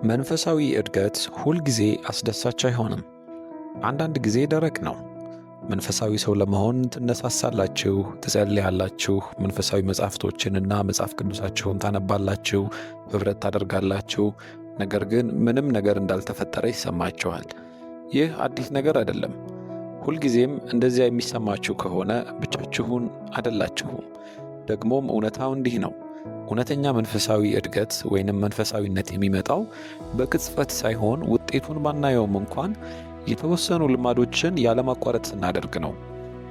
መንፈሳዊ እድገት ሁልጊዜ አስደሳች አይሆንም። አንዳንድ ጊዜ ደረቅ ነው። መንፈሳዊ ሰው ለመሆን ትነሳሳላችሁ፣ ትጸልያላችሁ፣ መንፈሳዊ መጻሕፍቶችንና መጽሐፍ ቅዱሳችሁን ታነባላችሁ፣ ኅብረት ታደርጋላችሁ። ነገር ግን ምንም ነገር እንዳልተፈጠረ ይሰማችኋል። ይህ አዲስ ነገር አይደለም። ሁልጊዜም እንደዚያ የሚሰማችሁ ከሆነ ብቻችሁን አይደላችሁም። ደግሞም እውነታው እንዲህ ነው። እውነተኛ መንፈሳዊ እድገት ወይንም መንፈሳዊነት የሚመጣው በቅጽበት ሳይሆን ውጤቱን ባናየውም እንኳን የተወሰኑ ልማዶችን ያለማቋረጥ ስናደርግ ነው።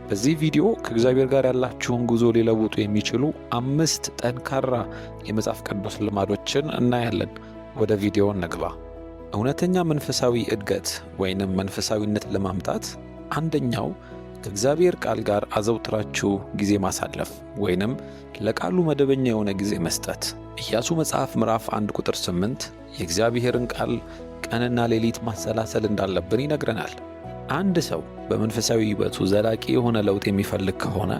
በዚህ ቪዲዮ ከእግዚአብሔር ጋር ያላችሁን ጉዞ ሊለውጡ የሚችሉ 5 ጠንካራ የመጽሐፍ ቅዱስ ልማዶችን እናያለን። ወደ ቪዲዮ እንግባ። እውነተኛ መንፈሳዊ እድገት ወይንም መንፈሳዊነት ለማምጣት አንደኛው ከእግዚአብሔር ቃል ጋር አዘውትራችሁ ጊዜ ማሳለፍ ወይንም ለቃሉ መደበኛ የሆነ ጊዜ መስጠት። ኢያሱ መጽሐፍ ምዕራፍ 1 ቁጥር 8 የእግዚአብሔርን ቃል ቀንና ሌሊት ማሰላሰል እንዳለብን ይነግረናል። አንድ ሰው በመንፈሳዊ ሕይወቱ ዘላቂ የሆነ ለውጥ የሚፈልግ ከሆነ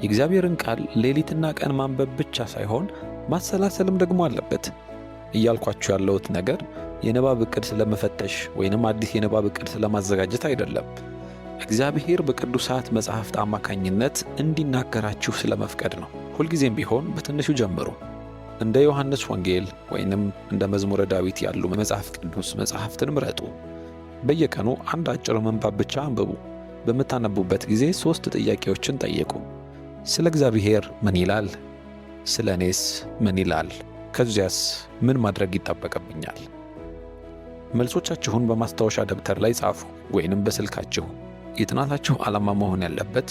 የእግዚአብሔርን ቃል ሌሊትና ቀን ማንበብ ብቻ ሳይሆን ማሰላሰልም ደግሞ አለበት። እያልኳችሁ ያለሁት ነገር የንባብ ዕቅድ ስለመፈተሽ ወይንም አዲስ የንባብ ዕቅድ ስለማዘጋጀት አይደለም። እግዚአብሔር በቅዱሳት መጻሕፍት አማካኝነት እንዲናገራችሁ ስለመፍቀድ ነው። ሁልጊዜም ቢሆን በትንሹ ጀምሩ። እንደ ዮሐንስ ወንጌል ወይንም እንደ መዝሙረ ዳዊት ያሉ መጽሐፍ ቅዱስ መጽሐፍትን ምረጡ። በየቀኑ አንድ አጭር ምንባብ ብቻ አንብቡ። በምታነቡበት ጊዜ 3 ጥያቄዎችን ጠይቁ። ስለ እግዚአብሔር ምን ይላል? ስለ እኔስ ምን ይላል? ከዚያስ ምን ማድረግ ይጠበቅብኛል? መልሶቻችሁን በማስታወሻ ደብተር ላይ ጻፉ ወይንም በስልካችሁ። የጥናታችሁ ዓላማ መሆን ያለበት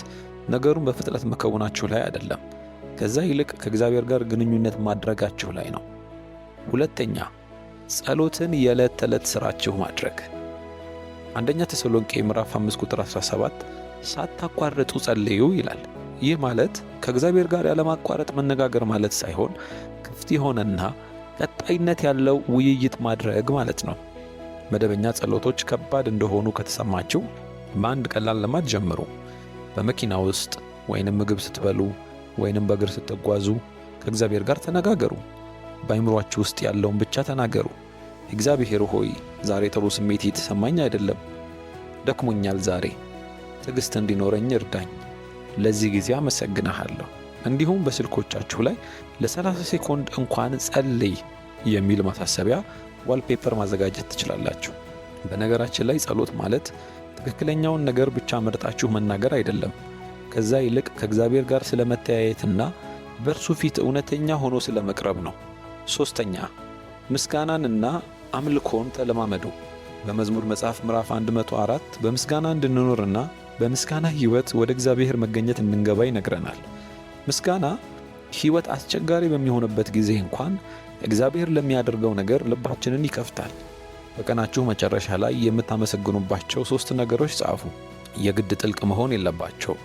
ነገሩን በፍጥነት መከወናችሁ ላይ አይደለም። ከዛ ይልቅ ከእግዚአብሔር ጋር ግንኙነት ማድረጋችሁ ላይ ነው። ሁለተኛ፣ ጸሎትን የዕለት ተዕለት ሥራችሁ ማድረግ። አንደኛ ተሰሎንቄ ምዕራፍ 5 ቁጥር 17 ሳታቋርጡ ጸልዩ ይላል። ይህ ማለት ከእግዚአብሔር ጋር ያለማቋረጥ መነጋገር ማለት ሳይሆን ክፍት የሆነና ቀጣይነት ያለው ውይይት ማድረግ ማለት ነው። መደበኛ ጸሎቶች ከባድ እንደሆኑ ከተሰማችሁ በአንድ ቀላል ልማድ ጀምሩ። በመኪና ውስጥ ወይንም ምግብ ስትበሉ ወይንም በእግር ስትጓዙ ከእግዚአብሔር ጋር ተነጋገሩ። በአይምሮአችሁ ውስጥ ያለውን ብቻ ተናገሩ። እግዚአብሔር ሆይ ዛሬ ጥሩ ስሜት የተሰማኝ አይደለም፣ ደክሞኛል፣ ዛሬ ትዕግሥት እንዲኖረኝ እርዳኝ፣ ለዚህ ጊዜ አመሰግንሃለሁ። እንዲሁም በስልኮቻችሁ ላይ ለ30 ሴኮንድ እንኳን ጸልይ የሚል ማሳሰቢያ ዋልፔፐር ማዘጋጀት ትችላላችሁ። በነገራችን ላይ ጸሎት ማለት ትክክለኛውን ነገር ብቻ መርጣችሁ መናገር አይደለም። ከዛ ይልቅ ከእግዚአብሔር ጋር ስለመተያየትና በእርሱ ፊት እውነተኛ ሆኖ ስለመቅረብ ነው። ሶስተኛ፣ ምስጋናንና አምልኮን ተለማመዱ። በመዝሙር መጽሐፍ ምዕራፍ 104 በምስጋና እንድንኖርና በምስጋና ሕይወት ወደ እግዚአብሔር መገኘት እንድንገባ ይነግረናል። ምስጋና ሕይወት አስቸጋሪ በሚሆንበት ጊዜ እንኳን እግዚአብሔር ለሚያደርገው ነገር ልባችንን ይከፍታል። በቀናችሁ መጨረሻ ላይ የምታመሰግኑባቸው 3 ነገሮች ጻፉ። የግድ ጥልቅ መሆን የለባቸው።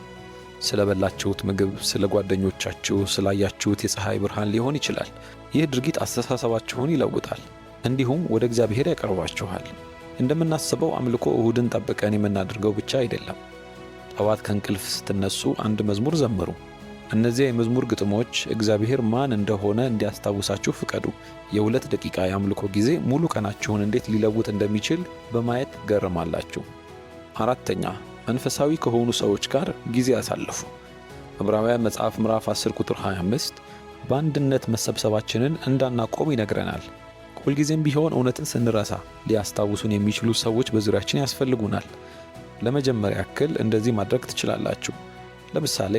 ስለበላችሁት ምግብ፣ ስለ ጓደኞቻችሁ፣ ስላያችሁት የፀሐይ ብርሃን ሊሆን ይችላል። ይህ ድርጊት አስተሳሰባችሁን ይለውጣል፣ እንዲሁም ወደ እግዚአብሔር ያቀርባችኋል። እንደምናስበው አምልኮ እሁድን ጠብቀን የምናደርገው ብቻ አይደለም። ጠዋት ከእንቅልፍ ስትነሱ አንድ መዝሙር ዘምሩ። እነዚያ የመዝሙር ግጥሞች እግዚአብሔር ማን እንደሆነ እንዲያስታውሳችሁ ፍቀዱ። የ2 ደቂቃ የአምልኮ ጊዜ ሙሉ ቀናችሁን እንዴት ሊለውጥ እንደሚችል በማየት ትገረማላችሁ። አራተኛ፣ መንፈሳዊ ከሆኑ ሰዎች ጋር ጊዜ አሳልፉ። ዕብራውያን መጽሐፍ ምዕራፍ 10 ቁጥር 25 በአንድነት መሰብሰባችንን እንዳናቆም ይነግረናል። ሁልጊዜም ቢሆን እውነትን ስንረሳ ሊያስታውሱን የሚችሉ ሰዎች በዙሪያችን ያስፈልጉናል። ለመጀመሪያ ያክል እንደዚህ ማድረግ ትችላላችሁ። ለምሳሌ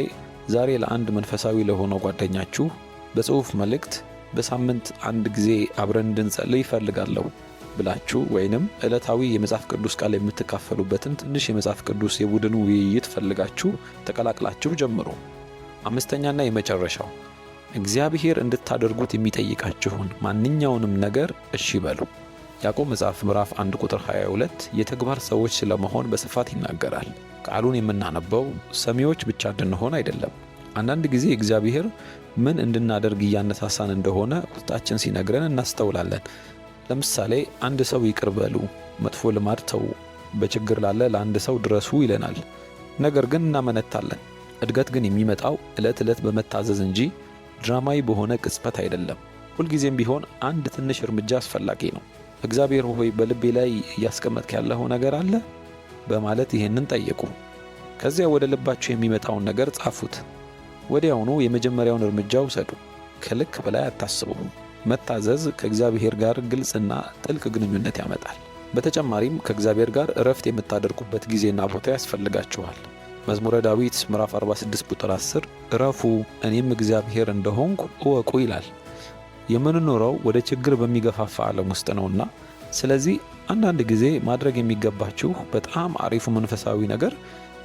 ዛሬ ለአንድ መንፈሳዊ ለሆነው ጓደኛችሁ በጽሑፍ መልእክት በሳምንት 1 ጊዜ አብረን እንድንጸልይ ይፈልጋለሁ ብላችሁ ወይንም ዕለታዊ የመጽሐፍ ቅዱስ ቃል የምትካፈሉበትን ትንሽ የመጽሐፍ ቅዱስ የቡድን ውይይት ፈልጋችሁ ተቀላቅላችሁ ጀምሩ። አምስተኛና የመጨረሻው፣ እግዚአብሔር እንድታደርጉት የሚጠይቃችሁን ማንኛውንም ነገር እሺ በሉ። ያዕቆብ መጽሐፍ ምዕራፍ 1 ቁጥር 22 የተግባር ሰዎች ስለመሆን በስፋት ይናገራል። ቃሉን የምናነበው ሰሚዎች ብቻ እንድንሆን አይደለም። አንዳንድ ጊዜ እግዚአብሔር ምን እንድናደርግ እያነሳሳን እንደሆነ ውስጣችን ሲነግረን እናስተውላለን። ለምሳሌ አንድ ሰው ይቅር በሉ፣ መጥፎ ልማድ ተዉ፣ በችግር ላለ ለአንድ ሰው ድረሱ ይለናል። ነገር ግን እናመነታለን። እድገት ግን የሚመጣው ዕለት ዕለት በመታዘዝ እንጂ ድራማዊ በሆነ ቅጽበት አይደለም። ሁልጊዜም ቢሆን አንድ ትንሽ እርምጃ አስፈላጊ ነው። እግዚአብሔር ሆይ በልቤ ላይ እያስቀመጥክ ያለው ነገር አለ በማለት ይህንን ጠየቁ። ከዚያ ወደ ልባችሁ የሚመጣውን ነገር ጻፉት። ወዲያውኑ የመጀመሪያውን እርምጃ ውሰዱ። ከልክ በላይ አታስቡ። መታዘዝ ከእግዚአብሔር ጋር ግልጽና ጥልቅ ግንኙነት ያመጣል። በተጨማሪም ከእግዚአብሔር ጋር እረፍት የምታደርጉበት ጊዜና ቦታ ያስፈልጋችኋል። መዝሙረ ዳዊት ምዕራፍ 46 ቁጥር 10 እረፉ እኔም እግዚአብሔር እንደሆንኩ እወቁ ይላል። የምንኖረው ወደ ችግር በሚገፋፋ ዓለም ውስጥ ነውና፣ ስለዚህ አንዳንድ ጊዜ ማድረግ የሚገባችሁ በጣም አሪፉ መንፈሳዊ ነገር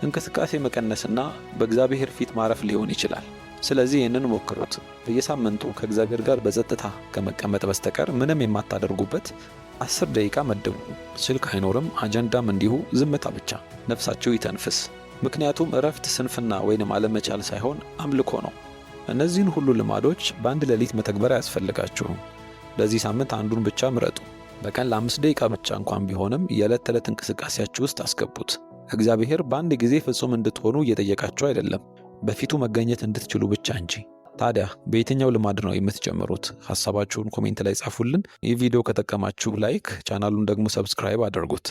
እንቅስቃሴ መቀነስና በእግዚአብሔር ፊት ማረፍ ሊሆን ይችላል። ስለዚህ ይህንን ሞክሩት። በየሳምንቱ ከእግዚአብሔር ጋር በጸጥታ ከመቀመጥ በስተቀር ምንም የማታደርጉበት 10 ደቂቃ መድቡ። ስልክ አይኖርም፣ አጀንዳም እንዲሁ፣ ዝምታ ብቻ። ነፍሳችሁ ይተንፍስ። ምክንያቱም እረፍት ስንፍና ወይንም አለመቻል ሳይሆን አምልኮ ነው። እነዚህን ሁሉ ልማዶች በአንድ ሌሊት መተግበር አያስፈልጋችሁም። ለዚህ ሳምንት አንዱን ብቻ ምረጡ። በቀን ለ5 ደቂቃ ብቻ እንኳን ቢሆንም የዕለት ተዕለት እንቅስቃሴያችሁ ውስጥ አስገቡት። እግዚአብሔር በአንድ ጊዜ ፍጹም እንድትሆኑ እየጠየቃችሁ አይደለም፣ በፊቱ መገኘት እንድትችሉ ብቻ እንጂ። ታዲያ በየትኛው ልማድ ነው የምትጀምሩት? ሐሳባችሁን ኮሜንት ላይ ጻፉልን። ይህ ቪዲዮ ከጠቀማችሁ ላይክ፣ ቻናሉን ደግሞ ሰብስክራይብ አድርጉት።